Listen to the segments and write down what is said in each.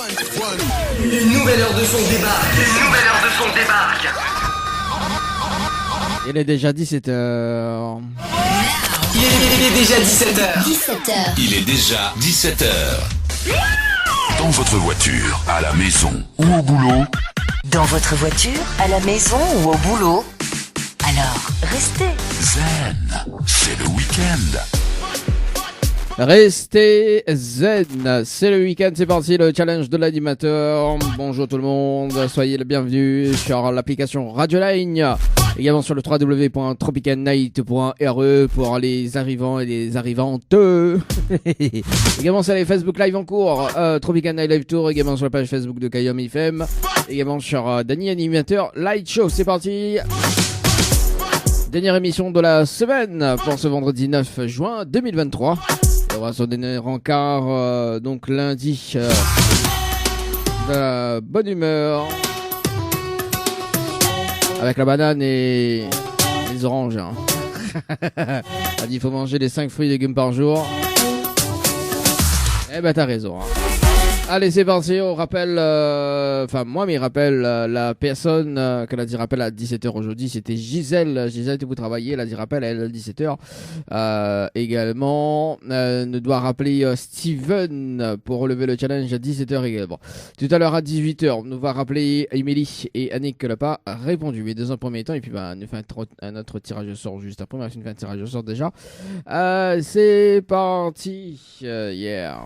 Une nouvelle heure de son débarque. Une nouvelle heure de son débarque. Il est déjà 17h. Il est déjà 17h. 17h. Il est déjà 17h. Dans votre voiture, à la maison ou au boulot. Dans votre voiture, à la maison ou au boulot. Alors, restez Zen, c'est le week-end. Restez zen, c'est le week-end, c'est parti, le challenge de l'animateur. Bonjour tout le monde, soyez le bienvenu sur l'application Radio Line, également sur le www.tropicalnight.re pour les arrivants et les arrivantes. Également sur les Facebook Live en cours, Tropical Night Live Tour, également sur la page Facebook de Kayom FM, également sur Dany Animateur Light Show. C'est parti. Dernière émission de la semaine pour ce vendredi 9 juin 2023. On va se donner rencard donc lundi de la bonne humeur avec la banane et les oranges. Hein. On dit il faut manger les 5 fruits et légumes par jour. Eh ben t'as raison. Hein. Allez c'est parti, on rappelle, moi mais rappelle la personne qu'elle a dit rappel à 17h aujourd'hui, c'était Gisèle, vous travaillez, elle a dit rappel à elle à 17h, également, ne doit rappeler Steven pour relever le challenge à 17h également. Tout à l'heure à 18h, nous va rappeler Emily et Annick qui n'a pas répondu, mais dans un premier temps, et puis nous fait un autre tirage au sort juste après, on fait un tirage au sort déjà. C'est parti, yeah.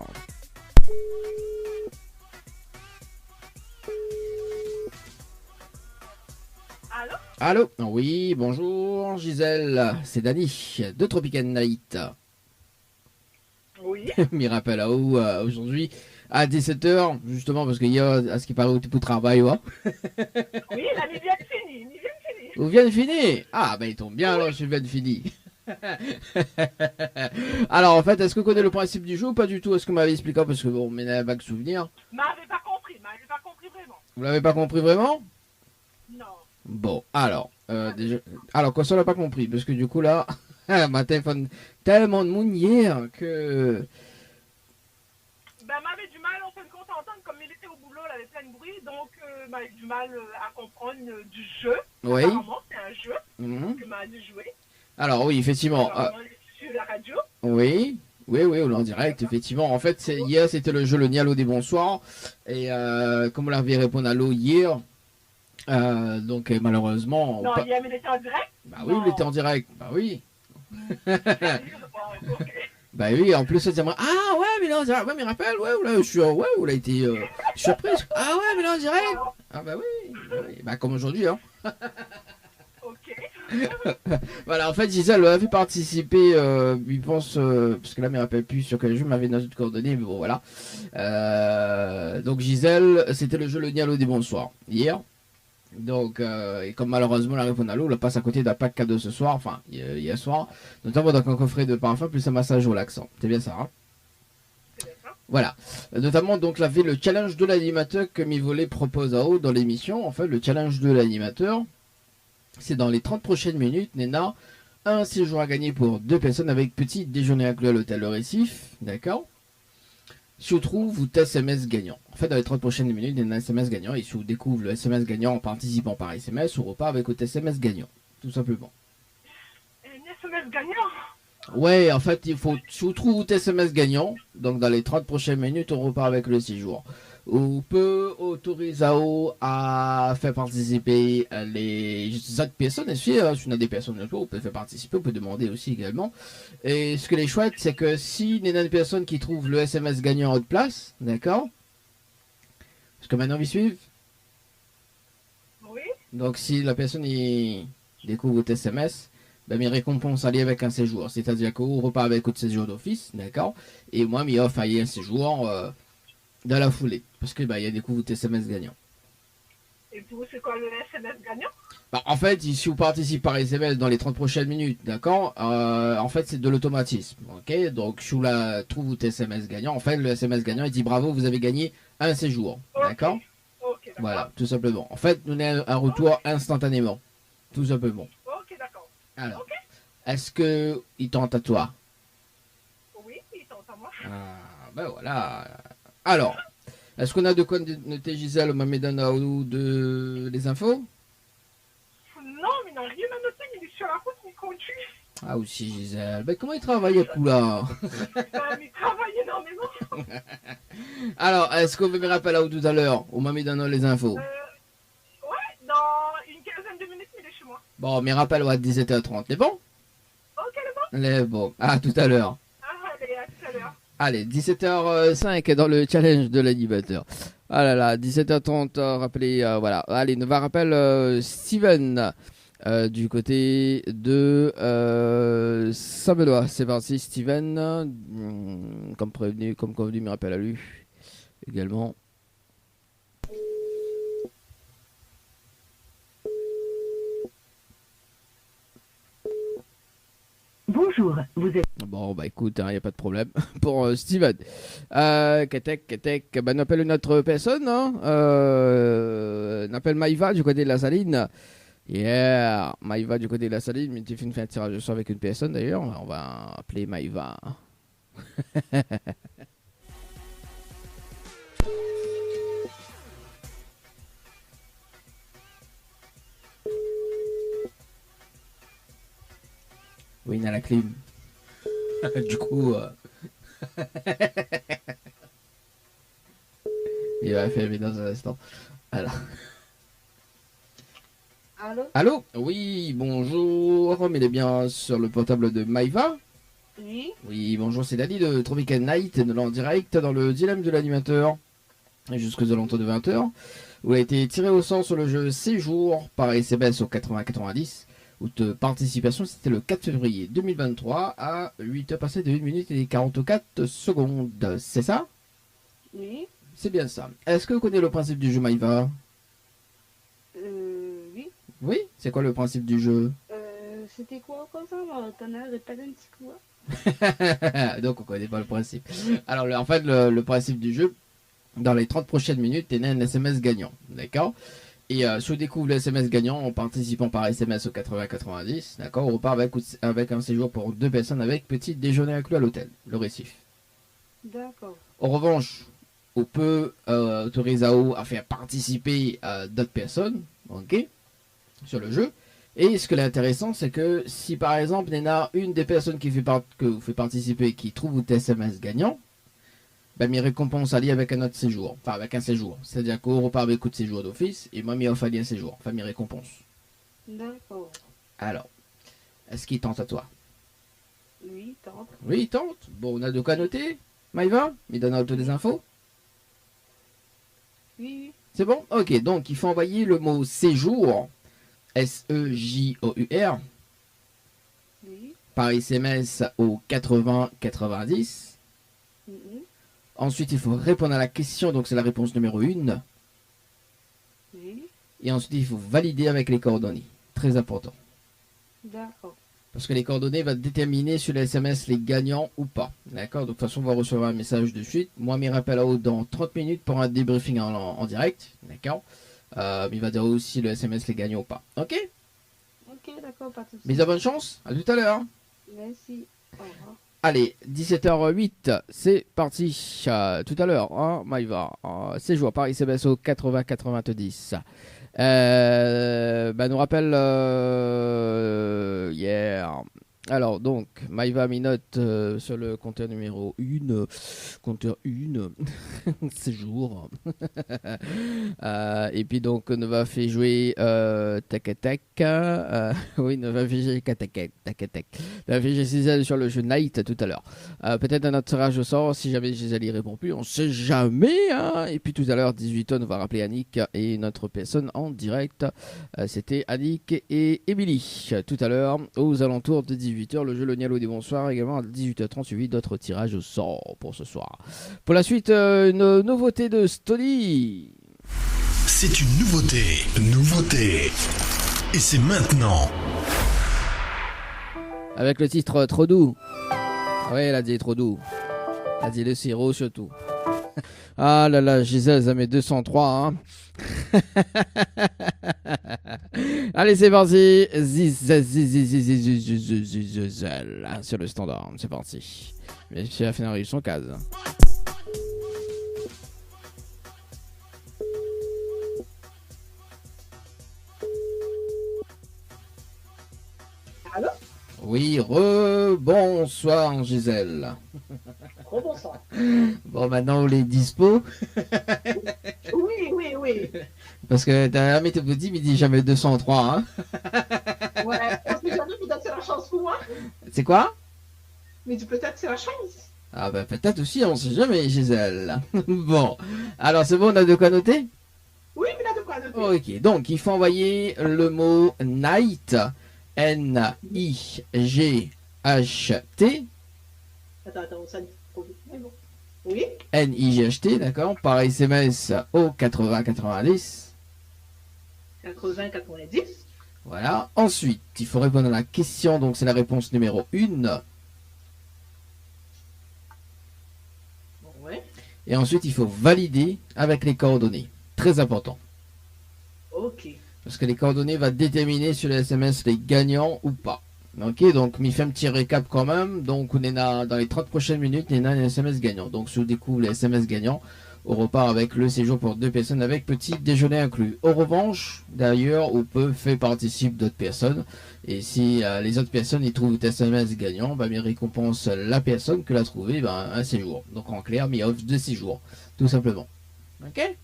Allô? Oui, bonjour Gisèle, c'est Dany de Tropical Night. Oui. M'y rappelle à où aujourd'hui à 17h, justement parce qu'il y a à ce qui paraît au type de travail, ouais. Oui, la nuit vient de finir. Vous vient de finir? Ah, ben il tombe bien alors, je viens de finir. Alors en fait, est-ce que vous connaissez le principe du jeu ou pas du tout? Est-ce que vous m'avez expliqué? Parce que bon, on a un vague souvenir. M'avez pas compris vraiment. Vous l'avez pas compris vraiment? Non. Bon, alors, déjà, alors quoi ça on l'a pas compris, parce que du coup là, ma téléphone, tellement de monde hier que... Ben, m'avait du mal en fin de compte à entendre, comme il était au boulot, il avait plein de bruit, donc m'avait du mal à comprendre du jeu. Oui. Apparemment, c'est un jeu que m'a dû jouer. Alors oui, effectivement. Alors, sur la radio. Oui, on est en direct, effectivement. En fait, hier c'était le jeu Le Nialo des Bonsoirs, et comme on l'avait répondu à l'eau hier... donc malheureusement... Non, hier il était en direct. Bah oui, il était en direct. Bah oui. Okay. Bah oui, en plus ça dit ah ouais, mais là on dirait, ouais, mais rappelle, ouais, là je suis, ouais, on a été surprise. Ah ouais, mais là on dirait. Ah bah oui, bah comme aujourd'hui, hein. Ok. Voilà, en fait Gisèle a fait participer, il pense, parce que là, je me rappelle plus sur quel jeu, m'avait donné toutes coordonnées, mais bon voilà. Donc Gisèle, c'était le jeu Le Nialo des Bonsoirs hier. Donc, et comme malheureusement la réponse à l'eau, la passe à côté d'un pack cadeau ce soir, enfin hier soir, notamment donc un coffret de parfum plus un massage au relaxant. C'est bien ça, hein? C'est bien ça. Voilà. Notamment donc la le challenge de l'animateur que Mivolé propose à haut dans l'émission. En fait, le challenge de l'animateur, c'est dans les 30 prochaines minutes, Nena, un séjour à gagner pour 2 personnes avec petit déjeuner inclus à l'hôtel Le Récif, d'accord? Si vous trouvez, vous SMS gagnant. En fait, dans les 30 prochaines minutes, il y a un SMS gagnant. Et si vous découvrez le SMS gagnant en participant par SMS, on repart avec votre SMS gagnant. Tout simplement. Un SMS gagnant. Ouais, en fait, il faut, si vous trouvez votre SMS gagnant, donc dans les 30 prochaines minutes, on repart avec le séjour. On peut autoriser à faire participer les autres personnes. Et si on a des personnes de toi, on peut faire participer, on peut demander aussi également. Et ce que les chouettes, c'est que si il y a une personne qui trouve le SMS gagnant en haute place, d'accord? Parce que maintenant, ils suivent. Oui. Donc si la personne découvre votre SMS, ben, mes récompenses alliées avec un séjour. C'est-à-dire qu'on repart avec votre séjour d'office, d'accord? Et moi, m'y offre un séjour dans la foulée. Parce que il y a des coups votre SMS gagnant. Et pour vous, c'est quoi le SMS gagnant? Bah, en fait, si vous participez par SMS dans les 30 prochaines minutes, d'accord, en fait, c'est de l'automatisme, ok? Donc, si vous trouve votre SMS gagnant, en fait, le SMS gagnant, il dit bravo, vous avez gagné un séjour, d'accord? Ok, d'accord. Voilà, tout simplement. En fait, nous avons un retour instantanément, tout simplement. Ok, d'accord. Alors, Ok. est-ce que il tente à toi? Oui, il tente à moi. Ah, ben voilà. Alors, Est-ce qu'on a de quoi noter Gisèle, Mamedana ou de les infos? Non, mais il n'a rien à noter, il est sur la route, il conduit. Ah aussi Gisèle. Ben comment il travaille à coup là? Mais il travaille énormément. Alors, est-ce qu'on veut me rappeler là tout à l'heure? Ou Mamedana les infos? Ouais, dans une quinzaine de minutes, il est chez moi. Bon, me rappelle à 17h30. C'est bon? Ok, le bon. Les bon. À tout à l'heure. Allez, à tout à l'heure. Allez, 17h05 dans le challenge de l'animateur. Ah là là, 17h30, rappelez, voilà. Allez, nous va rappeler Steven du côté de Saint-Benoît. C'est parti, Steven. Comme prévenu, comme convenu, me rappelle à lui également. Bonjour, vous êtes... Bon, bah écoute, il n'y a pas de problème pour Steven. Katek, bah nous appelle une autre personne, hein. On appelle Maïva du côté de la Saline. Yeah, Maïva du côté de la Saline, mais tu fais un tirage de sort avec une personne d'ailleurs. On va appeler Maïva. Oui, il a la clim. Du coup, il va fermer dans un instant. Alors. Allô? Allô? Oui, bonjour. Mais il est bien sur le portable de Maïva? Oui. Oui, bonjour, c'est Dali de Tropical Night, de en direct dans le dilemme de l'animateur. Et jusqu'aux alentours de 20h. Où a été tiré au sort sur le jeu Séjour par SMS au 80-90. Où de participation, c'était le 4 février 2023 à 8h passées de 1 minute et 44 secondes. C'est ça? Oui. C'est bien ça. Est-ce que vous connaissez le principe du jeu Maïva? Oui. Oui? C'est quoi le principe du jeu? C'était quoi encore ça? T'en as répété un petit coup. Donc on connaît pas le principe. Alors en fait le principe du jeu, dans les 30 prochaines minutes, t'es un SMS gagnant. D'accord? Et si on découvre le SMS gagnant en participant par SMS au 80-90, d'accord, on repart avec un séjour pour 2 personnes avec petit déjeuner inclus à l'hôtel, le Récif. D'accord. En revanche, on peut autoriser à faire participer d'autres personnes, ok, sur le jeu. Et ce qui est intéressant, c'est que si par exemple, il y en a une des personnes que vous fait participer qui trouve votre SMS gagnant, ben, mes récompenses allient avec un autre séjour. Enfin, avec un séjour. C'est-à-dire qu'on repart avec un séjour d'office et moi, m'y offre un séjour. Enfin, mes récompenses. D'accord. Alors, est-ce qu'il tente à toi? Oui, tente. Oui, il tente. Bon, on a de quoi noter. Maïva, il donne auto des infos. Oui. C'est bon? Ok, donc il faut envoyer le mot séjour, S-E-J-O-U-R, Oui. par SMS au 80-90. Ensuite, il faut répondre à la question, donc c'est la réponse numéro 1. Oui. Et ensuite, il faut valider avec les coordonnées. Très important. D'accord. Parce que les coordonnées vont déterminer sur le SMS les gagnants ou pas. D'accord? Donc, de toute façon, on va recevoir un message de suite. Moi, m'y rappelle dans 30 minutes pour un débriefing en direct. D'accord? Il va dire aussi le SMS les gagnants ou pas. Ok? Ok, d'accord, pas de soucis. Mais à bonne chance. À tout à l'heure. Merci. Au revoir. Allez, 17h08, c'est parti. Tout à l'heure, hein, Maïva. Séjour par SMS au 80-90. Nous rappelle hier. Alors, donc, Maïva Minote sur le compteur numéro 1. Compteur 1. Séjour. Et puis, donc, on va faire jouer tac tac. Oui, on va faire jouer tac tac. On va faire jouer Gisèle sur le jeu Night tout à l'heure. Peut-être un autre tirage au sort si jamais Gisèle y répond plus. On sait jamais. Hein. Et puis, tout à l'heure, 18h, on va rappeler Annick et notre personne en direct. C'était Annick et Émilie. Tout à l'heure, aux alentours de 18h, le jeu Le Nialo des Bonsoirs. Également à 18h38, d'autres tirages au sort pour ce soir. Pour la suite, une nouveauté de Stoli. C'est une nouveauté. Et c'est maintenant. Avec le titre Trop doux. Oui, elle a dit trop doux. Elle a dit le sirop surtout. Ah là là, Gisèle, ça met 203. Hein. Allez, c'est parti. Gisèle sur le standard. C'est parti. Mais si la fin son case. Oui, bonsoir Gisèle. Bonsoir. Bon, maintenant, on est dispo. Oui. Parce que t'as un météo petit, mais il dit jamais 203, hein. Ouais, parce que j'avoue, peut-être c'est la chance pour moi. C'est quoi? Mais peut-être c'est la chance. Ah bah peut-être aussi, on sait jamais, Gisèle. Bon, alors c'est bon, on a de quoi noter? Oui, mais là, de quoi noter? Ok, donc il faut envoyer le mot night, N-I-G-H-T, Attends, ça dit trop vite. Mais bon. Oui, N-I-G-H-T, d'accord, par SMS au 80-90. 80-90. Voilà, ensuite, il faut répondre à la question, donc c'est la réponse numéro 1. Ouais. Et ensuite, il faut valider avec les coordonnées. Très important. Ok. Parce que les coordonnées vont déterminer sur le SMS les gagnants ou pas. Ok, donc, m'y fait un petit récap quand même. Donc, on est dans les 30 prochaines minutes, on a un SMS gagnant. Donc, si on découvre les SMS gagnants, on repart avec le séjour pour 2 personnes avec petit déjeuner inclus. En revanche, d'ailleurs, on peut faire participer d'autres personnes. Et si les autres personnes y trouvent des SMS gagnants, bah, m'y récompense la personne que l'a trouvé un séjour. Donc, en clair, m'y offre 2 séjours. Tout simplement. Ok?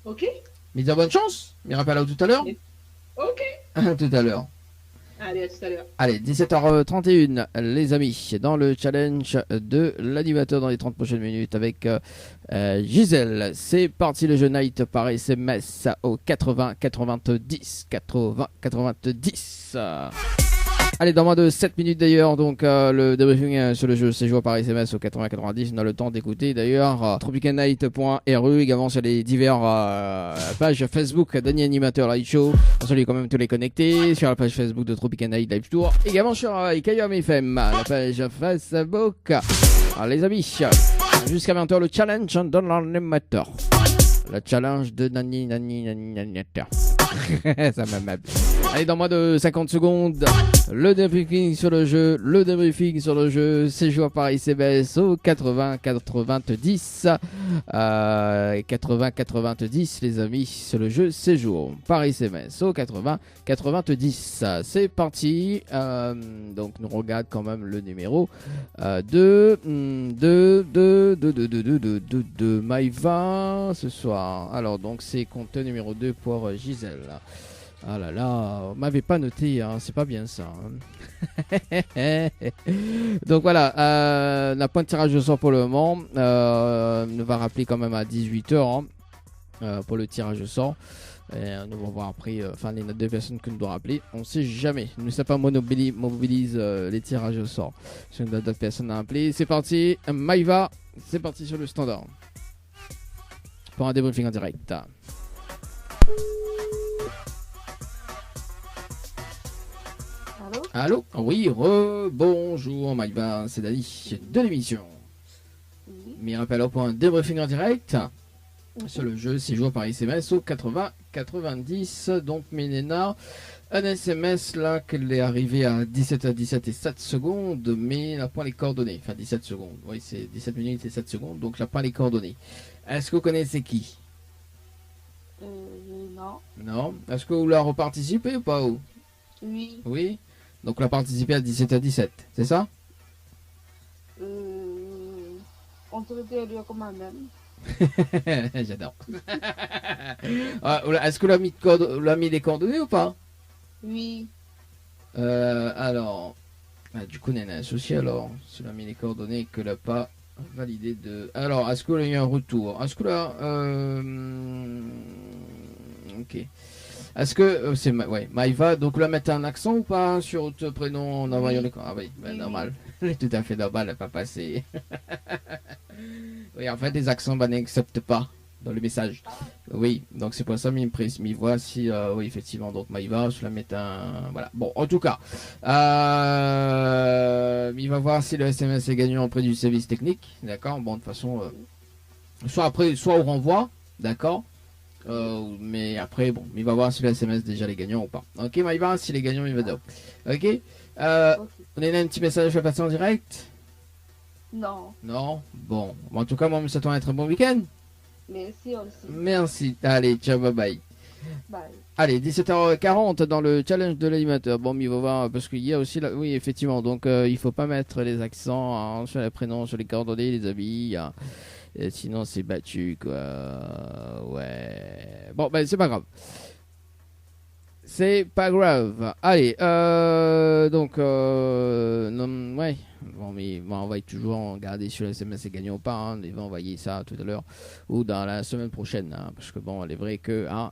Ok. Mais de bonne chance. M'y rappelle à tout à l'heure. Ok. À tout à l'heure. Allez, à tout à l'heure. Allez, 17h31, les amis, dans le challenge de l'animateur dans les 30 prochaines minutes avec Gisèle. C'est parti, le jeu Night par SMS au 80-90. 80-90. Allez, dans moins de 7 minutes d'ailleurs, donc le débriefing sur le jeu séjour par SMS au 80-90. On a le temps d'écouter d'ailleurs tropicalnight.ru, également sur les diverses pages Facebook d'Annie Animateur Live Show. On salue quand même tous les connectés sur la page Facebook de Tropical Night Live Tour. Également sur Kayom FM, la page Facebook. Alors, les amis, jusqu'à 20h, le challenge de l'animateur. Le challenge de Nani Animateur. Ça m'amène. Allez, dans moins de 50 secondes, le débriefing sur le jeu, séjour par SMS au 80-90, 80-90 les amis, sur le jeu séjour par SMS au 80-90. C'est parti, donc nous regarde quand même le numéro de Maïva ce soir. Alors donc c'est compte numéro 2 pour Gisèle. Ah là là, on m'avait pas noté, hein, c'est pas bien ça. Hein. Donc voilà, la point de tirage au sort pour le moment. On va rappeler quand même à 18h pour le tirage au sort. Et nous allons voir après, les notes de personnes que nous devons rappeler. On sait jamais, nous ne savons pas mobilise les tirages au sort. Si on a d'autres personnes à appeler, c'est parti. Maïva, c'est parti sur le standard. Pour un débriefing en direct. Allô? Oui, bonjour Maïva, c'est Dali de l'émission. Mais rappelle pour un débriefing en direct sur le jeu séjour par SMS au 80-90. Donc Ménéna, un SMS là qu'elle est arrivée à 17h17 et 7 secondes, mais elle n'a pas les coordonnées. Enfin 17 secondes, oui c'est 17 minutes et 7 secondes, donc elle n'a pas les coordonnées. Est-ce que vous connaissez qui? Non. Non. Est-ce que vous leur participez ou pas? Oui. Oui. Donc on a participé à 17h17, c'est ça? On te le comme même. J'adore. Est-ce que l'a mis les coordonnées ou pas? Oui. Alors, du coup, on a un associé alors. Si on a mis les coordonnées que l'a pas validé de. Alors, est-ce qu'il y a eu un retour? Est-ce que là. Ok. Est-ce que c'est Maïva, donc là mettre un accent ou pas sur ton prénom en envoyant les. Ah oui, ben, normal. Tout à fait normal, elle n'a pas passé. Oui, en fait, les accents n'acceptent pas dans le message. Oui, donc c'est pour ça m'y voit si oui effectivement donc Maïva, je la mets un voilà. Bon, en tout cas, il va voir si le SMS est gagnant auprès du service technique, d'accord. Bon, de toute façon, soit on renvoie, d'accord. Mais après, bon, il va voir si le SMS déjà les gagnants ou pas. Ok, Maïva, si les gagnants, il va dire. Ok. On a un petit message à passer en direct. Non. Non. Bon, en tout cas, moi, ça doit être un bon week-end. Merci aussi. Merci. Allez, ciao, bye bye. Bye. Allez, 17h40 dans le challenge de l'animateur. Bon, mais il va voir, parce qu'il y a aussi... Oui, effectivement, donc il faut pas mettre les accents hein, sur les prénoms, sur les coordonnées, les habits. Hein. Et sinon, c'est battu, quoi. Ouais. Bon, ben, c'est pas grave. C'est pas grave. Allez, donc, non, ouais. Bon, mais on va toujours regarder sur le SMS et gagner ou pas. Hein. Il va envoyer ça tout à l'heure ou dans la semaine prochaine. Hein, parce que bon, il est vrai que. Hein.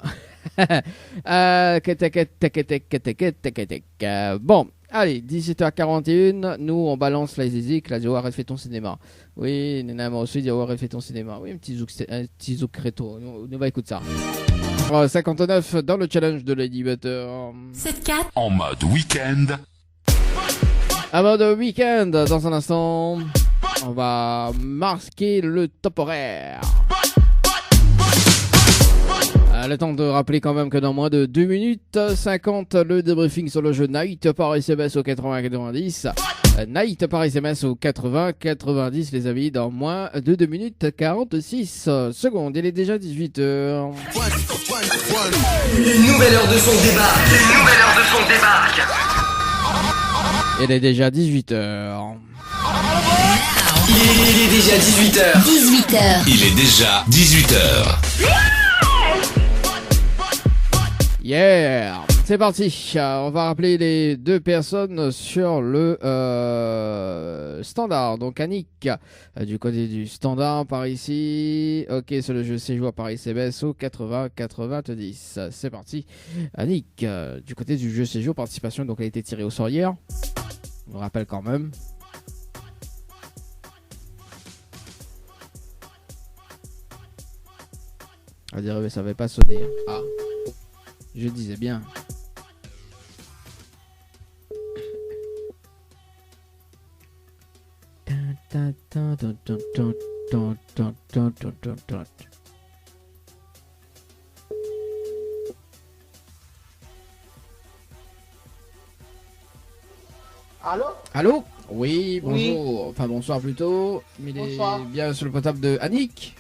Bon, allez, 17h41. Nous, on balance la zizik. La Diawar, elle fait ton cinéma. Oui, Nena, moi aussi, Diawar, elle fait ton cinéma. Oui, un petit zouk rétro. Nous va écouter ça. 59 dans le challenge de l'animateur. 7-4. En mode week-end. À mode week-end, dans un instant, on va marquer le top horaire. Le temps de rappeler quand même que dans moins de 2 minutes 50, le débriefing sur le jeu Night par SMS au 80-90. Night par SMS au 80-90, les amis, dans moins de 2 minutes 46 secondes. Il est déjà 18h. Une nouvelle heure de son débarque. Une nouvelle heure de son débarque. Il est déjà 18h. Il est déjà 18h. 18h. Il est déjà 18h. Yeah, c'est parti. On va rappeler les deux personnes sur le standard. Donc Annick du côté du standard par ici. Ok, c'est le jeu séjour par SMS au 80-90. C'est parti. Annick du côté du jeu séjour participation. Donc elle a été tirée au sort hier. Je vous rappelle quand même. On dirait que ça n'avait pas sonné. Ah. Je disais bien. Allô? Allô? Oui, bonjour. Enfin, bonsoir plutôt. Mais il est bien sur le portable de Annick.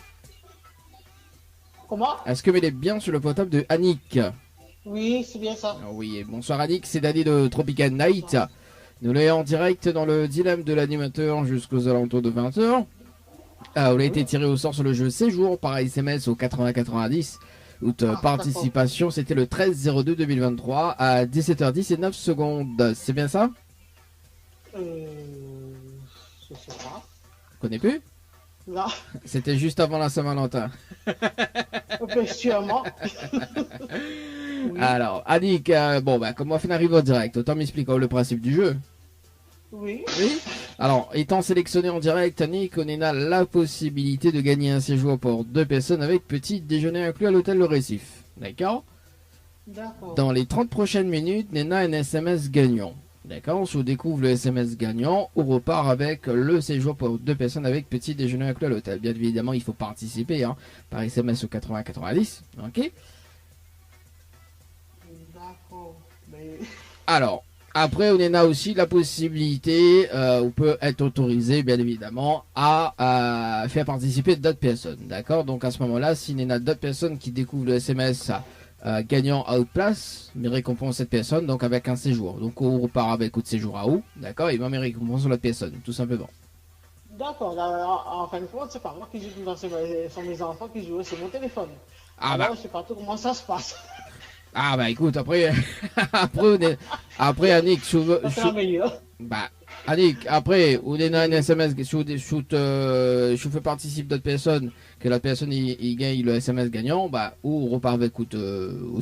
Comment? Est-ce que il est bien sur le portable de Annick? Oui, c'est bien ça. Oui, bonsoir Annick, c'est Danny de Tropical Night. Nous l'avons en direct dans le dilemme de l'animateur jusqu'aux alentours de 20h. On a été tiré au sort sur le jeu Séjour par SMS au 80-90. Participation, c'était le 13-02-2023 à 17h10 et 9 secondes. C'est bien ça? Je sais pas. Vous connaissez plus? Non. C'était juste avant la Saint-Valentin. Sûrement. Oui. Alors, Annick, comment on arrive en direct? Autant m'expliquer le principe du jeu. Oui. Oui. Alors, étant sélectionné en direct, Annick, on a la possibilité de gagner un séjour pour 2 personnes avec petit déjeuner inclus à l'hôtel Le Récif. D'accord? D'accord. Dans les 30 prochaines minutes, Nena a un SMS gagnant. D'accord? Si on découvre le SMS gagnant, on repart avec le séjour pour 2 personnes avec petit déjeuner inclus à l'hôtel. Bien évidemment, il faut participer hein, par SMS au 80-90. Ok? D'accord. Mais... Alors, après, on a aussi la possibilité, on peut être autorisé, bien évidemment, à faire participer d'autres personnes. D'accord? Donc à ce moment-là, s'il y en a d'autres personnes qui découvrent le SMS gagnant à haute place, mais récompense cette personne, donc avec un séjour. Donc on repart avec autre séjour à haut, d'accord? Et même récompense sur l'autre personne, tout simplement. D'accord. En fin de compte, c'est pas moi qui joue dans ce sont mes enfants qui jouent, c'est mon téléphone. Alors, je sais pas tout comment ça se passe. Ah bah écoute, après Annick, Annick, après, on est dans un SMS, je fais participer d'autres personnes, que la personne il gagne le SMS gagnant, ou on repart avec autre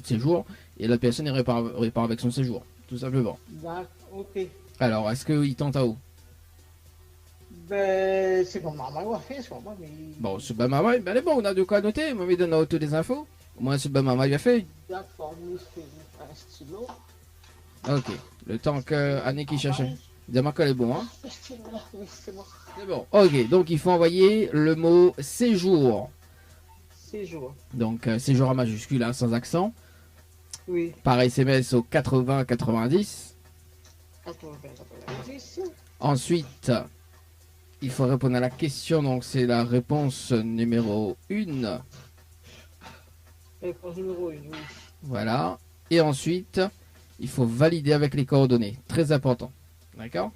séjour, et la personne il repart avec son séjour, tout simplement. D'accord, ok. Alors, est-ce qu'il tente à haut? Ben, c'est comme maman va faire, c'est pas moi, mais... Bon, c'est ben maman, ben bon, on a de quoi noter, moi, il donne toutes les infos. Moi, c'est ben maman il a fait. D'accord, nous faisons un stylo. Ok, le temps que Annick il cherchait. Dis-moi qu'elle est bon, hein. C'est bon. Ok, donc il faut envoyer le mot séjour. Séjour. Donc séjour en majuscule, hein, sans accent. Oui. Par SMS au 80-90. 80-90. Ensuite, il faut répondre à la question, donc c'est la réponse numéro 1. Réponse numéro 1, oui. Voilà. Et ensuite, il faut valider avec les coordonnées. Très important. D'accord?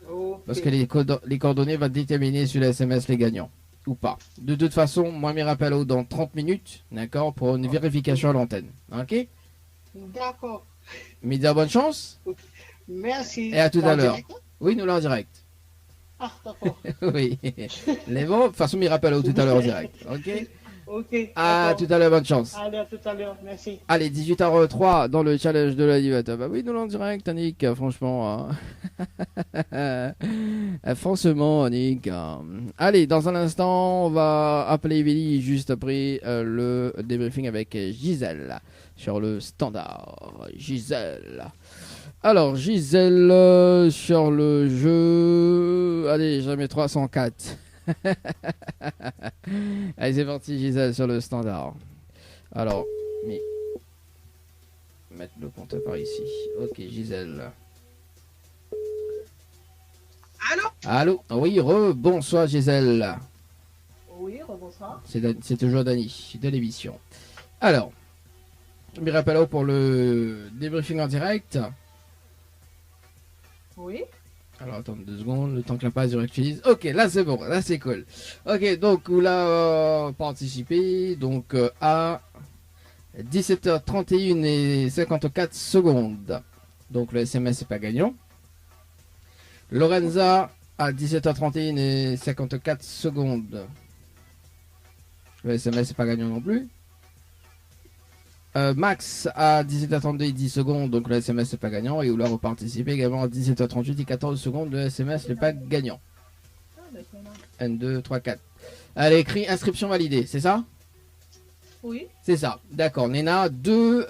Ok. Parce que les coordonnées vont déterminer sur le SMS les gagnants. Ou pas. De toute façon, moi, mes rappels dans 30 minutes. D'accord? Pour une vérification à l'antenne. Ok? D'accord. Média, bonne chance. Merci. Et à tout T'es en à l'heure. direct, hein? Oui, nous l'en direct. Ah, d'accord. Oui. Les bons, de toute façon, mes rappels tout à l'heure en direct. Ok? Ok. À d'accord. tout à l'heure, bonne chance. Allez, à tout à l'heure. Merci. Allez, 18h03 dans le challenge de l'animateur. Bah oui, nous l'en direct, Annick, franchement. Hein. Franchement, Annick. Allez, dans un instant, on va appeler Billy juste après le débriefing avec Gisèle sur le standard. Gisèle. Alors, Gisèle sur le jeu. Allez, j'en mets 304. Allez, c'est parti, Gisèle sur le standard. Alors, mais mettre le compteur par ici. Ok, Gisèle. Allô? Allô? Oui, bonsoir Gisèle. Oui, rebonsoir. C'est toujours Dany de l'émission. Alors, je me rappelle pour le débriefing en direct. Oui. Alors, attends 2 secondes, le temps que la page se réactualise. Ok, là c'est bon, là c'est cool. Ok, donc vous l'avez participé donc à 17h31 et 54 secondes. Donc le SMS n'est pas gagnant. Lorenza à 17h31 et 54 secondes. Le SMS n'est pas gagnant non plus. Max à 17h32 et 10 secondes, donc le SMS n'est pas gagnant. Et vous leur participez également à 17h38 et 14 secondes, le SMS n'est pas gagnant. 1, 2, 3, 4. Elle a écrit inscription validée, c'est ça? Oui. C'est ça, d'accord. Néna, deux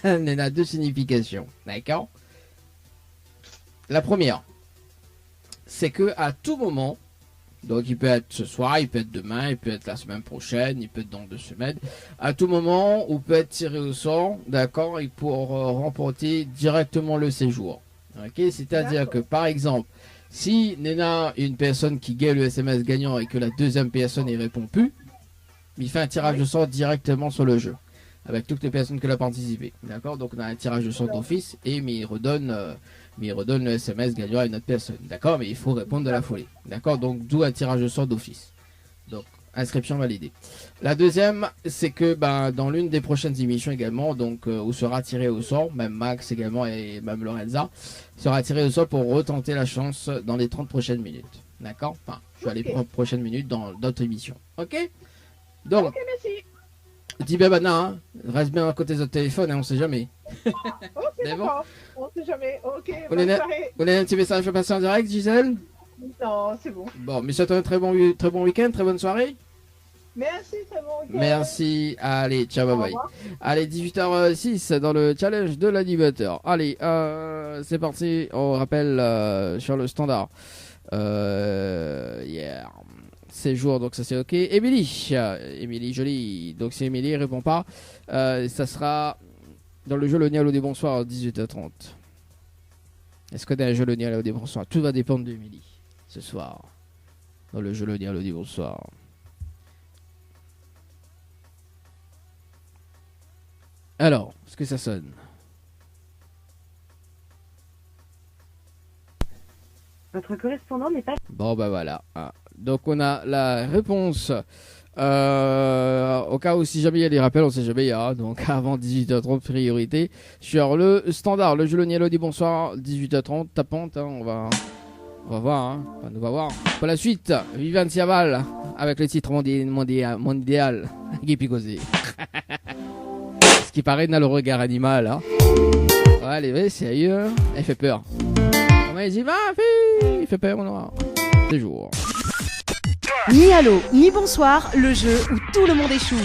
Néna, deux significations, d'accord. La première, c'est que à tout moment, donc il peut être ce soir, il peut être demain, il peut être la semaine prochaine, il peut être dans 2 semaines. À tout moment, on peut être tiré au sort, d'accord, et pour remporter directement le séjour. Ok, c'est-à-dire que par exemple, si Néna est une personne qui gagne le SMS gagnant et que la deuxième personne n'y répond plus, il fait un tirage de sort directement sur le jeu, avec toutes les personnes qui ont participé. D'accord, donc on a un tirage de sort d'office et mais il redonne le SMS gagnant à une autre personne. D'accord, mais il faut répondre de la folie. D'accord, donc d'où un tirage de sort d'office. Donc, inscription validée. La deuxième, c'est que dans l'une des prochaines émissions également, donc où sera tiré au sort, même Max également et même Lorenza, sera tiré au sort pour retenter la chance dans les 30 prochaines minutes. D'accord, enfin, je vais aller les prochaines minutes dans d'autres émissions. Ok. Donc, Ok, merci. dis bien maintenant, hein, reste bien à côté de votre téléphone, hein, on sait jamais. Ok, C'est bon? d'accord. On sait jamais. Ok, Vous bonne avez soirée. un petit message à passer en direct, Gisèle? Non, c'est bon. Bon, mais c'est un très bon week-end, très bonne soirée. Merci, c'est bon. week-end. Merci, allez, ciao, Au bye bye. revoir. Allez, 18h06 dans le challenge de l'animateur. Allez, c'est parti, on rappelle sur le standard. Yeah. Séjour, donc ça c'est ok. Émilie Jolie, donc si Émilie répond pas, ça sera dans le jeu Le Nialo des Bonsoirs à 18h30. Est-ce que dans le jeu Le Nialo des Bonsoirs? Tout va dépendre d'Émilie ce soir. Dans le jeu Le Nialo des Bonsoirs. Alors, est-ce que ça sonne? Votre correspondant n'est pas... Bon, bah voilà. Ah. Donc, on a la réponse. Au cas où, si jamais il y a des rappels, on sait jamais, il y a. Donc, avant 18h30, priorité. Sur le standard, le jeu Le Nialo dit bonsoir, 18h30, tapante. Hein, on va voir. Hein, enfin, on va voir. Pour la suite, Viviane Siaval, avec le titre mondial. Guy Causé. Ce qui paraît dans le regard animal. Hein. Ouais, elle est sérieux. Elle fait peur. Comment il dit, ma fille, il fait peur, on c'est jour. Ni allô, ni bonsoir, le jeu où tout le monde échoue.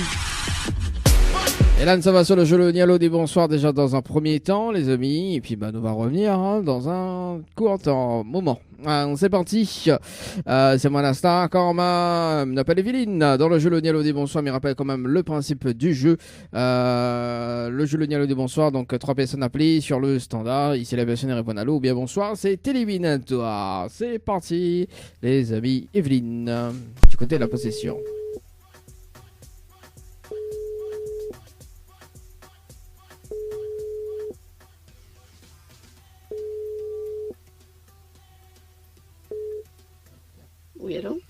Et là, ça va sur le jeu Le Nialo des Bonsoirs déjà dans un premier temps, les amis. Et puis, nous va revenir dans un court moment. C'est parti. C'est mon instinct. Encore m'appelle Evelyne dans le jeu Le Nialo des Bonsoirs. Mais rappelle quand même le principe du jeu. Le jeu Le Nialo des Bonsoirs. Donc, 3 personnes appelées sur le standard. Ici, la personne répond allô ou bien bonsoir. C'est éliminatoire. C'est parti, les amis. Evelyne, du côté de la possession.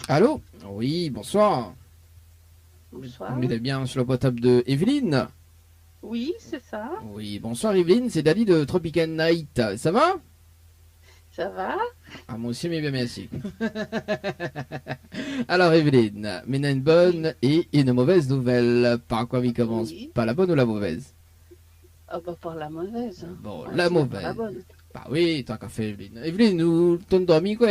Allô? Oui, bonsoir. Bonsoir. Vous êtes bien sur le portable de Evelyne? Oui, c'est ça. Oui, bonsoir Evelyne, c'est Dali de Tropical Night. Ça va? Ça va? Ah, moi aussi, mais bien merci. Alors Evelyne, maintenant une bonne et une mauvaise nouvelle. Par quoi il commence? Oui. Pas la bonne ou la mauvaise? Ah bah pour la mauvaise. Bon, Ah, la c'est pas mauvaise. la bonne. Bah oui, tant qu'à faire Evelyne. Evelyne, nous t'en dormi quoi?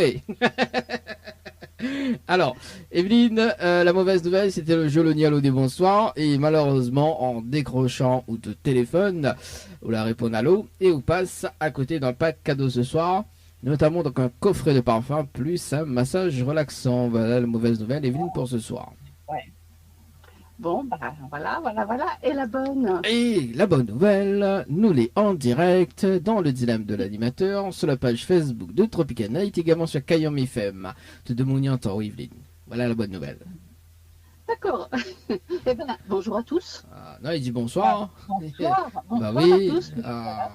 Alors, Evelyne, la mauvaise nouvelle, c'était le jeu Le Nialo des bonsoirs. Et malheureusement, en décrochant ou de téléphone, ou la répond allô, et on passe à côté d'un pack cadeau ce soir. Notamment donc un coffret de parfum plus un massage relaxant. Voilà la mauvaise nouvelle, Evelyne, pour ce soir. Bon, bah voilà. Et la bonne? Et la bonne nouvelle, nous l'est en direct dans le dilemme de l'animateur sur la page Facebook de Tropical Night, également sur Kayom FM. Te demandons en temps, Evelyne. Voilà la bonne nouvelle. D'accord. Eh ben, bonjour à tous. Ah, non, il dit bonsoir. Bonsoir. Bah Bonsoir oui. à tous. Ah.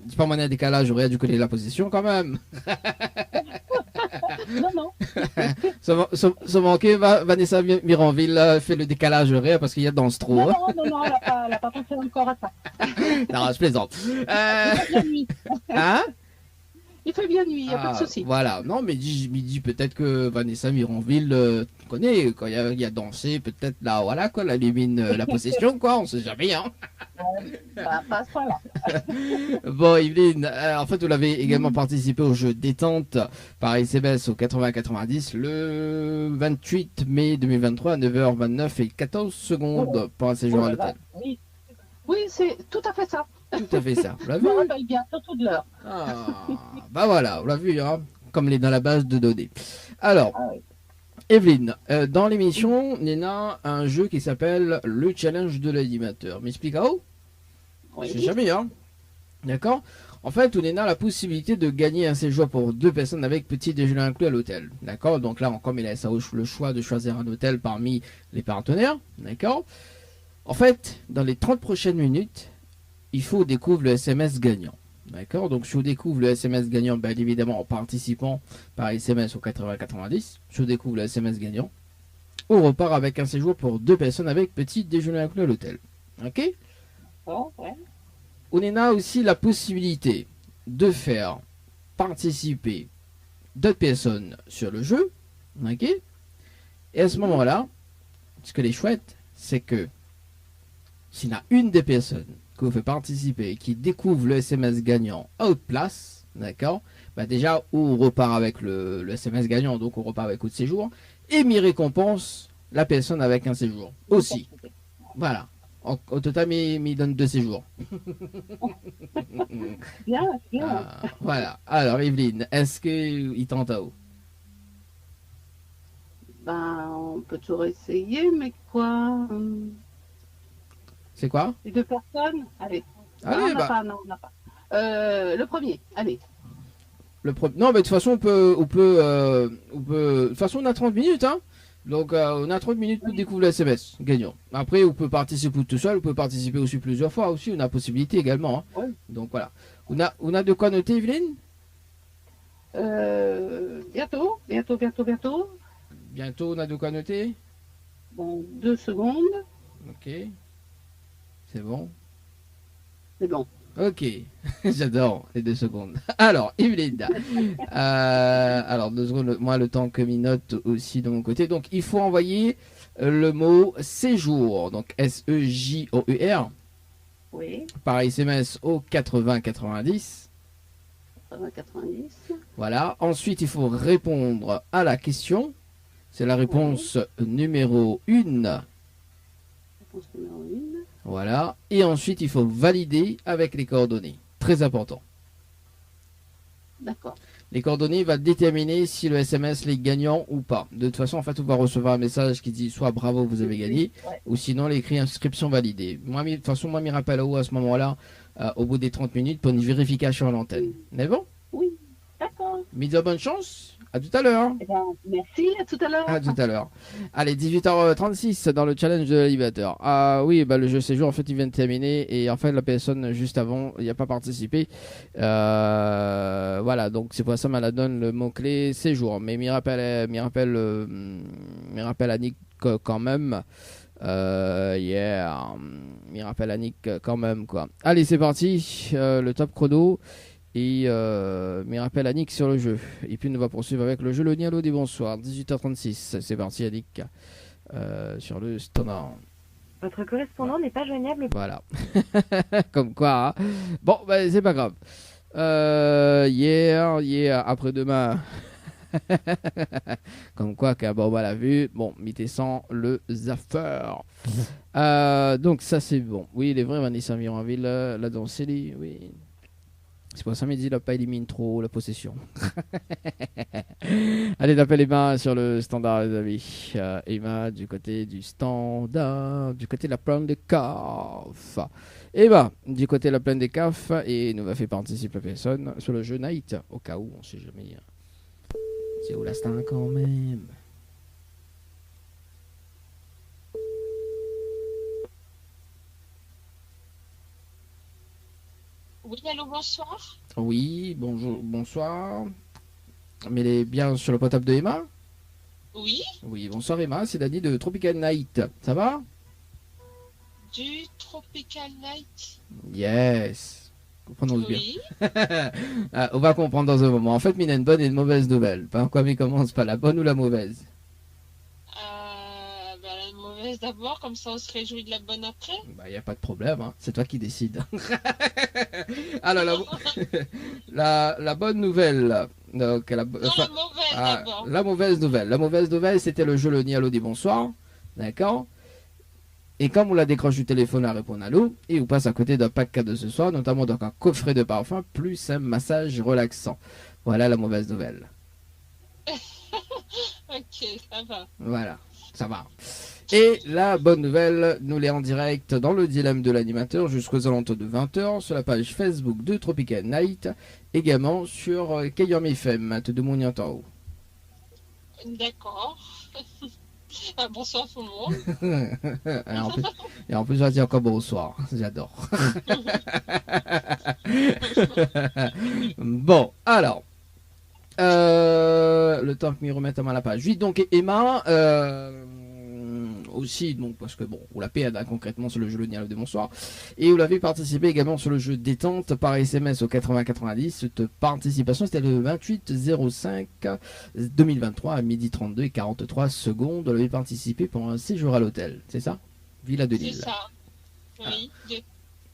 Dis pas mon un décalage, j'aurais dû connaître la position quand même. Non. Ça manquait, Vanessa Miranville fait le décalage horaire parce qu'il y a dans ce trou. Non, elle n'a pas pensé encore à ça. Non, je plaisante. Il fait bien nuit. Hein? Il fait bien nuit, il n'y a pas de souci. Voilà, non, mais je me dis peut-être que Vanessa Miranville, tu connais, quand il y a dansé, peut-être là, voilà, quoi, elle élimine la possession, quoi, on sait jamais, hein. Bah, pas à ce point-là. Bon, Evelyne, en fait, vous l'avez également participé au jeu détente par SMS au 80-90 le 28 mai 2023 à 9h29 et 14 secondes pour un séjour à l'hôtel. Oui, c'est tout à fait ça. Tout à fait ça, vous l'avez Je vu? me rappelle bien, surtout de l'heure. Ah, bah voilà, on l'a vu, hein, comme il est dans la base de données. Alors, Ah oui. Evelyne, dans l'émission, il y a un jeu qui s'appelle le challenge de l'animateur. M'explique, oh? Oui. Je sais jamais, hein. D'accord? En fait, on a la possibilité de gagner un séjour pour 2 personnes avec petit déjeuner inclus à l'hôtel. D'accord? Donc là, comme il a le choix de choisir un hôtel parmi les partenaires. D'accord? En fait, dans les 30 prochaines minutes, il faut découvrir le SMS gagnant. D'accord? Donc, si on découvre le SMS gagnant, bien évidemment, en participant par SMS au 80-90, si on découvre le SMS gagnant, on repart avec un séjour pour 2 personnes avec petit déjeuner inclus à l'hôtel. Ok? Oh, ouais. On a aussi la possibilité de faire participer d'autres personnes sur le jeu. Ok? Et à ce moment-là, ce que les chouettes, c'est que s'il y a une des personnes que vous fait participer et qui découvre le SMS gagnant à haute place, d'accord, bah déjà on repart avec le SMS gagnant, donc on repart avec autre séjour, et mi récompense la personne avec un séjour aussi. Voilà. Au total, il donne 2 séjours. Bien. Voilà. Alors Evelyne, est-ce qu'il tente à haut? Ben, on peut toujours essayer, mais quoi? C'est quoi? Les 2 personnes? Allez. Allez, on n'a pas. Le premier, allez. Non, mais de toute façon, on peut. De toute façon, on a 30 minutes, hein. Donc, on a 30 minutes pour découvrir le SMS gagnant. Après, on peut participer tout seul, on peut participer aussi plusieurs fois aussi. On a possibilité également. Hein. Ouais. Donc, voilà. On a de quoi noter, Evelyne? Bientôt. Bientôt, on a de quoi noter? Bon, 2 secondes. Ok. C'est bon. C'est bon. Ok, j'adore les 2 secondes. Alors, Evelyne, alors 2 secondes, moi le temps que m'y note aussi de mon côté. Donc, il faut envoyer le mot séjour, donc S-E-J-O-U-R, Oui. par SMS au 80-90. 90. Voilà. Ensuite, il faut répondre à la question. C'est la réponse numéro 1. Réponse numéro 1. Voilà. Et ensuite, il faut valider avec les coordonnées. Très important. D'accord. Les coordonnées vont déterminer si le SMS est gagnant ou pas. De toute façon, en fait, on va recevoir un message qui dit soit bravo, vous avez gagné, ou sinon l'écrit inscription validée. Moi, de toute façon, moi, je me rappelle à ce moment-là, au bout des 30 minutes, pour une vérification à l'antenne. Mais bon? Oui, d'accord. Mise à bonne chance. À tout à l'heure. Eh ben, merci, à tout à l'heure. À tout à l'heure. Allez, 18h36 dans le challenge de l'animateur. Ah oui, bah, le jeu séjour, en fait, il vient de terminer. Et en fait, la personne juste avant, il n'y a pas participé. Voilà, donc c'est pour ça qu'elle donne le mot-clé séjour. Mais m'y rappelle Annick quand même. M'y rappelle Annick quand même, quoi. Allez, c'est parti. Le top chrono. Et m'y rappelle Annick sur le jeu. Et puis, on va poursuivre avec le jeu Le Nialo des bonsoirs. 18h36. C'est parti, Annick. Sur le standard. Votre correspondant n'est pas joignable. Voilà. Comme quoi. Hein. Bon, bah, c'est pas grave. Après-demain. Comme quoi, qu'un bon, l'a vu. Bon, mettez sans le Zaffer. Donc, ça, c'est bon. Oui, il est vrai, Vanessa Mironville, la Doncelli, oui. C'est pour ça, midi, il n'a pas éliminé trop la possession. Allez, d'appel Emma sur le standard, les amis. Emma, du côté du standard, du côté de la plaine des CAF. Emma, du côté de la plaine des CAF, et nous va faire participer la personne sur le jeu Night, au cas où, on ne sait jamais. C'est où l'instant quand même. Oui, allô, bonsoir. Oui, bonjour, bonsoir. Mais elle est bien sur le portable de Emma? Oui. Oui, bonsoir Emma, c'est Dani de Tropical Night. Ça va? Du Tropical Night. Yes. Comprenons-le bien. Oui. On va comprendre dans un moment. En fait, il y a une bonne et une mauvaise nouvelle. Par quoi il commence pas, la bonne ou la mauvaise? La mauvaise d'abord, comme ça on se réjouit de la bonne après. Bah, il n'y a pas de problème, hein. C'est toi qui décides. Alors, la bonne nouvelle. Donc, la mauvaise d'abord. La mauvaise nouvelle. La mauvaise nouvelle, c'était le jeu Le Nialo dit bonsoir. D'accord? Et comme on la décroche du téléphone à répondre à l'eau, et on passe à côté d'un pack cadeau ce soir, notamment donc un coffret de parfum plus un massage relaxant. Voilà la mauvaise nouvelle. Ok, ça va. Voilà, ça va. Et la bonne nouvelle, nous l'est en direct dans le dilemme de l'animateur jusqu'aux alentours de 20h sur la page Facebook de Tropical Night, également sur Kayom FM, te demande en haut. D'accord. Bonsoir tout le monde. et en plus, je vais dire encore bonsoir. J'adore. Bon, alors. Le temps que m'y remette à la page. Oui, donc Emma, aussi, donc, parce que bon, vous la paie concrètement sur le jeu Le Nialo de bonsoir. Et vous l'avez participé également sur le jeu Détente par SMS au 8090. Cette participation, c'était le 28-05 2023 à midi 32 et 43 secondes. Vous l'avez participé pour un séjour à l'hôtel, c'est ça? Villa de Lille. C'est ça. Oui,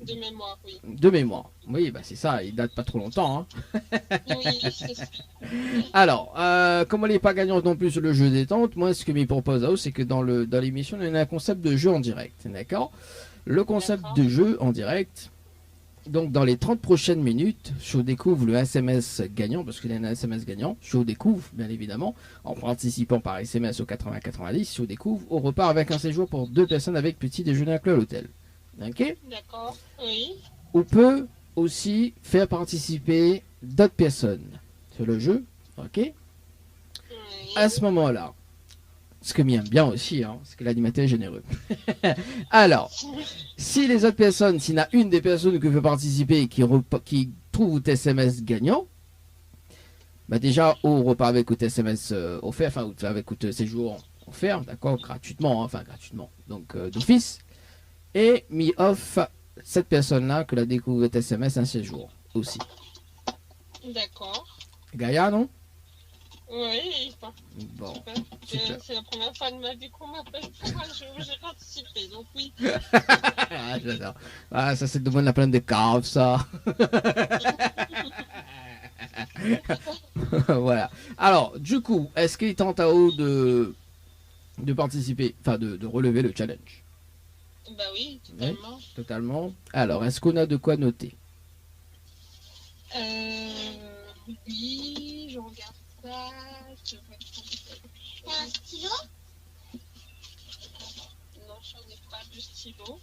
de mémoire, oui. De mémoire. Oui, bah c'est ça, il date pas trop longtemps. Hein. Oui, c'est ça. Alors, comme on n'est pas gagnant non plus sur le jeu Détente, moi ce que m'y propose c'est que dans l'émission, on a un concept de jeu en direct. D'accord? Le concept de jeu en direct, donc dans les 30 prochaines minutes, je découvre le SMS gagnant, parce qu'il y a un SMS gagnant, je découvre bien évidemment, en participant par SMS au 80-90, je découvre, on repart avec un séjour pour 2 personnes avec petit déjeuner inclus à l'hôtel. Ok? D'accord, oui. On peut aussi faire participer d'autres personnes sur le jeu, ok? Oui. À ce moment-là, ce que m'aime bien aussi, hein, c'est que l'animateur est généreux. Alors, si les autres personnes, s'il y en a une des personnes qui veut participer et qui trouve votre SMS gagnant, bah déjà, on repart avec votre SMS offert, enfin, avec votre séjour offert, d'accord, gratuitement, hein, enfin, gratuitement, donc d'office, et mis off cette personne-là que la découvre votre SMS un séjour aussi. D'accord. Gaïa, non? Oui, bon, c'est la première fois de ma vie qu'on m'appelle pour un jeu où j'ai participé, donc oui. J'adore. Ah, ça c'est de bonne la plaine des caves, ça. Voilà. Alors, du coup, est-ce qu'il tente à haut de participer, enfin de relever le challenge? Bah oui, totalement. Oui, totalement. Alors, est-ce qu'on a de quoi noter? Oui, je regarde ça. T'as un stylo? Non, j'en ai pas de stylo.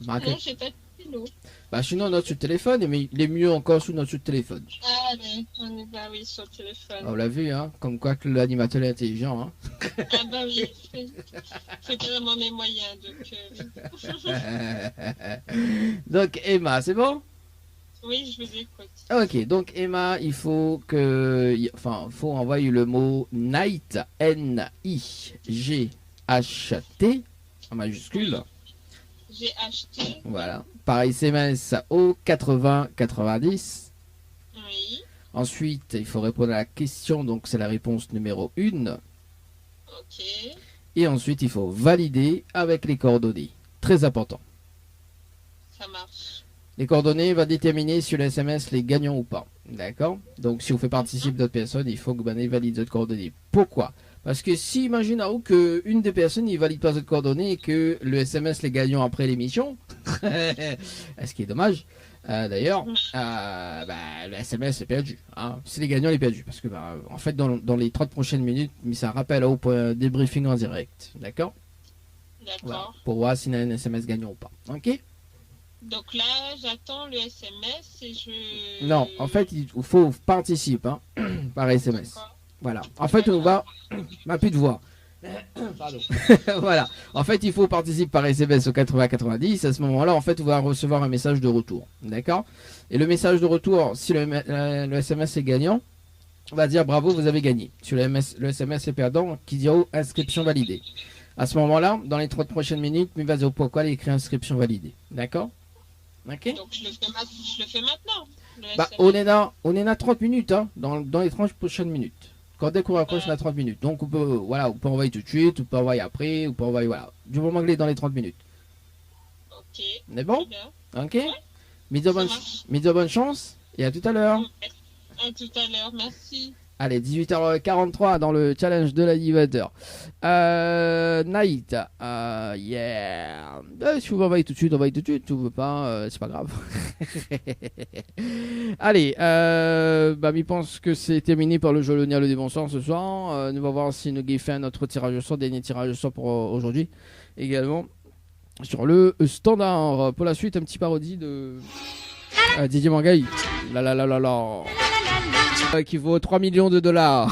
Marqué. Non, j'ai pas de stylo. Bah sinon, notre téléphone, mais il est mieux encore sous notre téléphone. allez, on y va, oui, sur le téléphone. On l'a vu, hein, comme quoi que l'animateur est intelligent. Hein. Ah bah oui, c'est carrément mes moyens, Donc Emma, c'est bon? Oui, je vous écoute. Ok, donc Emma, il faut que... Enfin, faut envoyer le mot night, N-I-G-H-T, en majuscule. J'ai acheté. Voilà. Par SMS au 80-90. Oui. Ensuite, il faut répondre à la question, donc c'est la réponse numéro 1. Ok. Et ensuite, il faut valider avec les coordonnées. Très important. Ça marche. Les coordonnées vont déterminer si le SMS les gagnant ou pas. D'accord? Donc, si vous faites participer d'autres personnes, il faut que vous validez votre coordonnées. Pourquoi? Parce que si, imaginons qu'une des personnes ne valide pas votre coordonnées et que le SMS les gagnant après l'émission, ce qui est dommage, d'ailleurs, le SMS est perdu. Hein. Si les gagnants, il est perdu. Parce que, en fait, dans les 30 prochaines minutes, ça rappelle au point débriefing en direct. D'accord? D'accord. Voilà, pour voir s'il y a un SMS gagnant ou pas. Ok? Donc là, j'attends le SMS et je... Non, en fait, il faut participer hein, par SMS. Voilà. En fait, on va... plus de voix. Pardon. Voilà. En fait, il faut participer par SMS au 80-90. À ce moment-là, en fait, on va recevoir un message de retour. D'accord? Et le message de retour, si le SMS est gagnant, on va dire bravo, vous avez gagné. Si le SMS est perdant, qui dit inscription validée. À ce moment-là, dans les 30 prochaines minutes, il va dire pourquoi il écrit inscription validée. D'accord? Ok. Donc je le fais maintenant. On est à 30 minutes, hein, dans les 30 prochaines minutes. Quand dès qu'on raccroche, on a 30 minutes. Donc on peut envoyer tout de suite, on peut envoyer après, on peut envoyer, voilà. Du moment que il est dans les 30 minutes. Ok. On est bon? Ok. Ouais. Bonne chance et à tout à l'heure. À tout à l'heure, merci. Allez, 18h43 dans le challenge de l'animateur. Night, yeah. Si vous envoyez tout de suite, envoyez tout de suite. Si vous ne pas, c'est pas grave. Allez, je pense que c'est terminé pour le jeu Le Bonsoir ce soir. Nous allons voir si nous fait notre tirage au sort, dernier tirage au sort pour aujourd'hui. Également sur le standard. Pour la suite, un petit parodie de Didier Mangaï. Qui vaut 3 millions de dollars.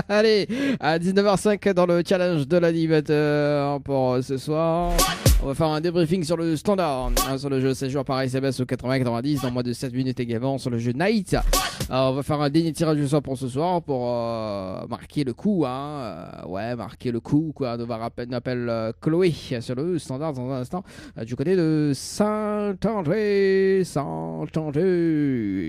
Allez, à 19h05 dans le challenge de l'animateur pour ce soir. On va faire un débriefing sur le standard, sur le jeu 16 jours par SMS au 80-90 dans moins de 7 minutes également sur le jeu Night. On va faire un dernier tirage du soir pour ce soir pour marquer le coup. Marquer le coup. Quoi. On appelle Chloé sur le standard dans un instant. Du côté de Saint-André.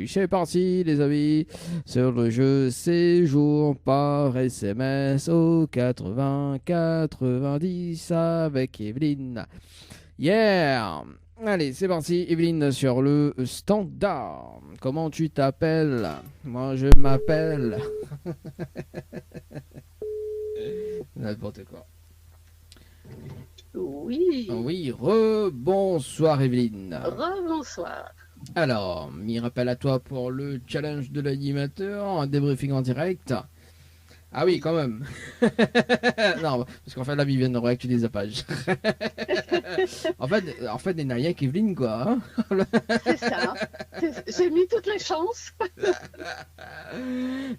C'est parti les amis sur le jeu 16 jours par SMS au 80-90 avec Evelyne. Yeah! Allez, c'est parti, Evelyne, sur le standard. Comment tu t'appelles? Moi, je m'appelle... N'importe quoi. Oui. Oui, rebonsoir, Evelyne. Rebonsoir. Alors, m'y rappelle à toi pour le challenge de l'animateur, un débriefing en direct. Ah oui, quand même. Non, parce qu'en fait, là, ils viennent de réactualiser les pages. en fait, il n'y a rien qu'Evelyne, quoi. Hein. C'est ça. J'ai mis toutes les chances.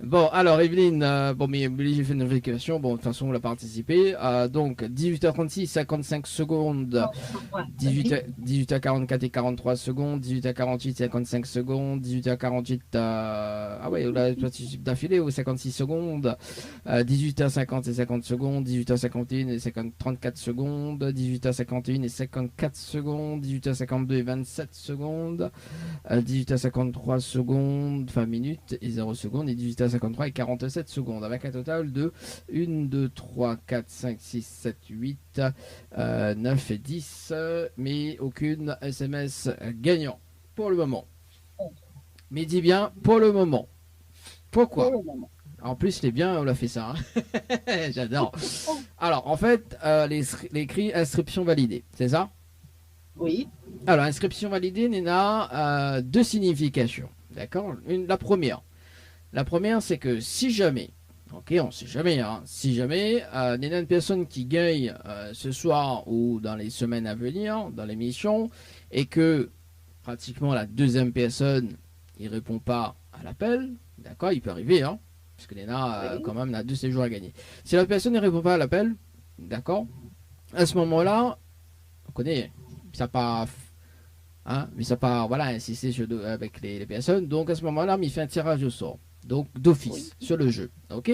Bon, alors, Evelyne, j'ai fait une vérification. Bon, de toute façon, on a participé. Donc, 18h36, 55 secondes. 18h44 et 43 secondes. 18h48, 55 secondes. 18h48, ah ouais, on a participé d'affilée aux 56 secondes. 18h50 et 50 secondes, 18h51 et 34 secondes, 18h51 et 54 secondes, 18h52 et 27 secondes, 18h53 secondes, enfin minutes et 0 secondes, et 18h53 et 47 secondes, avec un total de 1, 2, 3, 4, 5, 6, 7, 8, 9 et 10, mais aucune SMS gagnant pour le moment. Mais dis bien pour le moment. Pourquoi? En plus, c'est bien, on l'a fait ça. Hein. J'adore. Alors, en fait, l'écrit inscription validée, c'est ça? Oui. Alors, inscription validée, Néna, deux significations. D'accord? La première, c'est que si jamais, ok, on sait jamais, hein, si jamais, Néna, une personne qui gagne ce soir ou dans les semaines à venir, dans l'émission, et que pratiquement la deuxième personne, il répond pas à l'appel, d'accord, il peut arriver, hein, parce que Nena, quand même, a 2 séjours à gagner. Si la personne ne répond pas à l'appel, d'accord, à ce moment-là, on connaît, ça part, hein, mais ça part, voilà, insister avec les personnes, donc à ce moment-là, il fait un tirage au sort, donc d'office, sur le jeu, ok.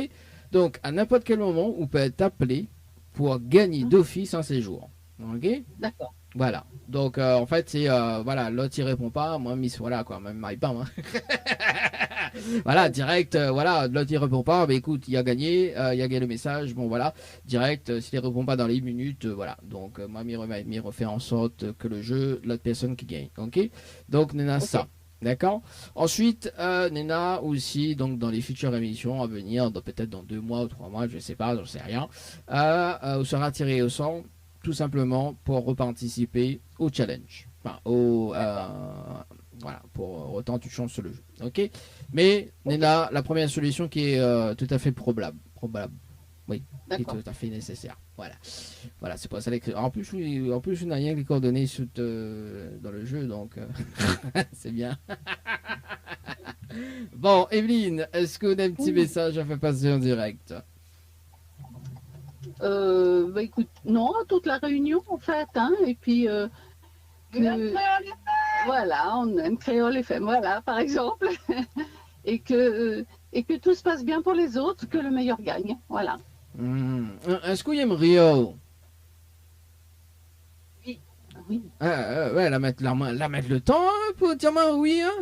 Donc, à n'importe quel moment, on peut être appelé pour gagner d'office un séjour, ok. D'accord. Voilà, donc en fait c'est voilà, l'autre il répond pas, moi Miss voilà quoi, même m'arrive pas moi. Voilà, direct, voilà, l'autre il répond pas, mais écoute, il a gagné le message, bon voilà, direct, s'il répond pas dans les minutes, voilà, donc moi m'y refait en sorte que le jeu, l'autre personne qui gagne, ok. Donc Nena ça, d'accord. Ensuite Nena aussi, donc dans les futures émissions à venir, peut-être dans 2 mois ou 3 mois, je sais pas, j'en sais rien, sera tiré au sort tout simplement pour reparticiper au challenge. Enfin, voilà, pour autant tu changes sur le jeu. Ok. Mais Nena, la première solution qui est tout à fait probable. Oui, qui est tout à fait nécessaire. Voilà. Voilà, c'est pas ça l'écrit. En plus, je n'ai rien que les coordonnées dans le jeu, donc c'est bien. Bon, Evelyne, est-ce qu'on a un petit message à faire passer en direct? Bah écoute, non, toute la réunion en fait, hein, et puis voilà, on aime Créole FM, voilà, par exemple, et que tout se passe bien pour les autres, que le meilleur gagne, voilà. Est-ce qu'il aime Rio? Oui. Oui. Ouais, la mettre le temps hein, pour dire oui. Hein.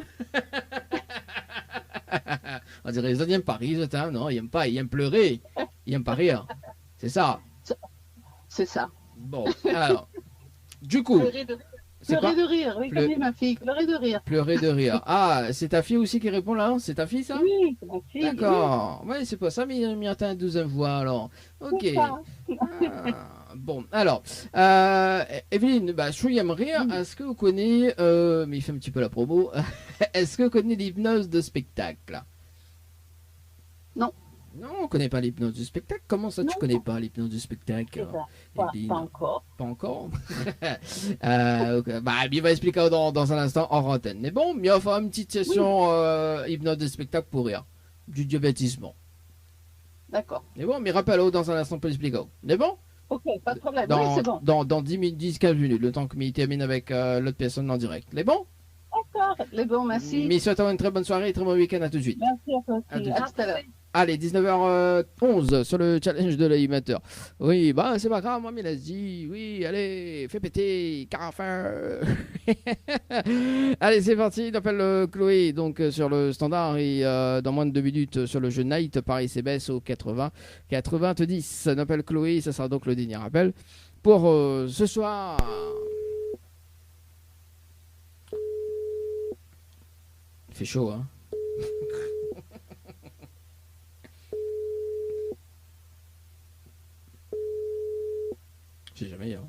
On dirait les autres n'aiment pas rire, non, ils n'aiment pas, ils aiment pleurer, ils n'aiment pas rire. C'est ça. C'est ça. Bon, alors, du coup. Pleurer de rire, oui, comme dit ma fille, pleurer de rire. Pleurer de rire. Ah, c'est ta fille aussi qui répond là? C'est ta fille ça? Oui, c'est ma fille. D'accord. Oui, c'est pas ça, mais il y a une deuxième voix alors. Ok. Bon, alors, Evelyne, je suis rire. Est-ce que vous connaissez, mais il fait un petit peu la promo, est-ce que vous connaissez l'hypnose de spectacle? Non. Non, on ne connaît pas l'hypnose du spectacle. Comment ça, tu ne connais pas l'hypnose du spectacle? Pas encore. Pas encore. Il va expliquer dans un instant en antenne. Mais bon, il va faire une petite session hypnose de spectacle pour rire. Du diabétisme. D'accord. Mais bon, mais rappelle-le dans un instant pour expliquer. Mais bon? Ok, pas de problème. Oui, c'est bon. Dans 10-15 minutes, le temps que il termine avec l'autre personne en direct. Les bons? D'accord, les bons, merci. Mais souhaitons une très bonne soirée et très bon week-end. À tout de suite. Merci à toi aussi. À tout à l'heure. Allez, 19h11 sur le challenge de l'animateur. Oui, c'est pas grave, moi, il a dit, oui, allez, fais péter, carafin. Allez, c'est parti, il appelle Chloé, donc sur le standard, et dans moins de 2 minutes sur le jeu Night, Paris CBS au 90. On appelle Chloé, ça sera donc le dernier appel pour ce soir. Il fait chaud, hein. Je sais jamais, hein.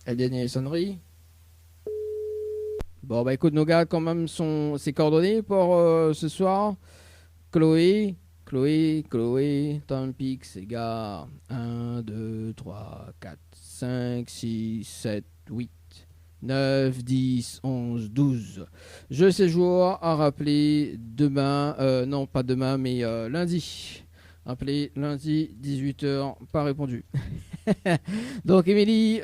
La dernière sonnerie. Bon, écoute, nos gars, quand même, ses coordonnées pour ce soir. Chloé, Tampix, c'est gars. 1, 2, 3, 4, 5, 6, 7, 8, 9, 10, 11, 12. Je séjour à rappeler demain, non pas demain, mais lundi. Appelé lundi 18h, pas répondu. Donc Émilie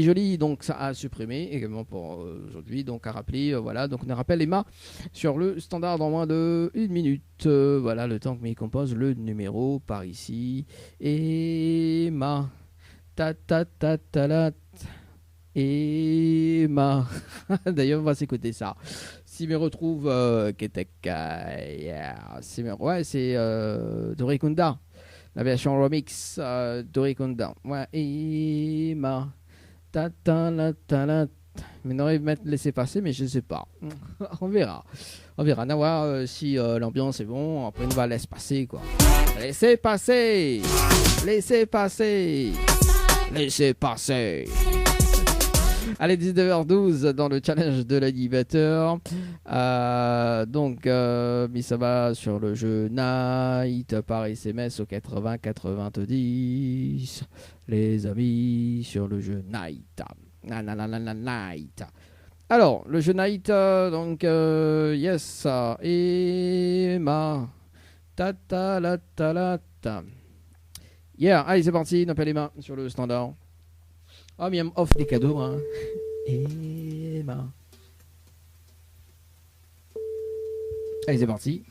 Jolie, donc ça a supprimé également pour aujourd'hui, donc à rappeler, voilà, donc on rappelle Emma sur le standard dans moins de 1 minute, voilà le temps que m'y compose le numéro par ici. Emma, Emma. D'ailleurs on va s'écouter ça. Si me retrouve Ketek, ouais, c'est Dorikunda, la version remix Dorikunda. Ouais, Emma. Mais non, ils mettent laisser passer, mais je sais pas. On verra. On va voir si l'ambiance est bon. Après, on va laisser passer, quoi. Laissez passer. Allez, 19h12 dans le challenge de l'animateur. Donc, ça va sur le jeu Night par SMS au 80-90. Les amis, sur le jeu Night. Night. Alors, le jeu Night, donc, yes, Emma. Ta ta la ta la ta. Yeah, allez, c'est parti, n'appelle Emma sur le standard. Ah, mais off des cadeaux, hein. Emma. Allez, c'est parti.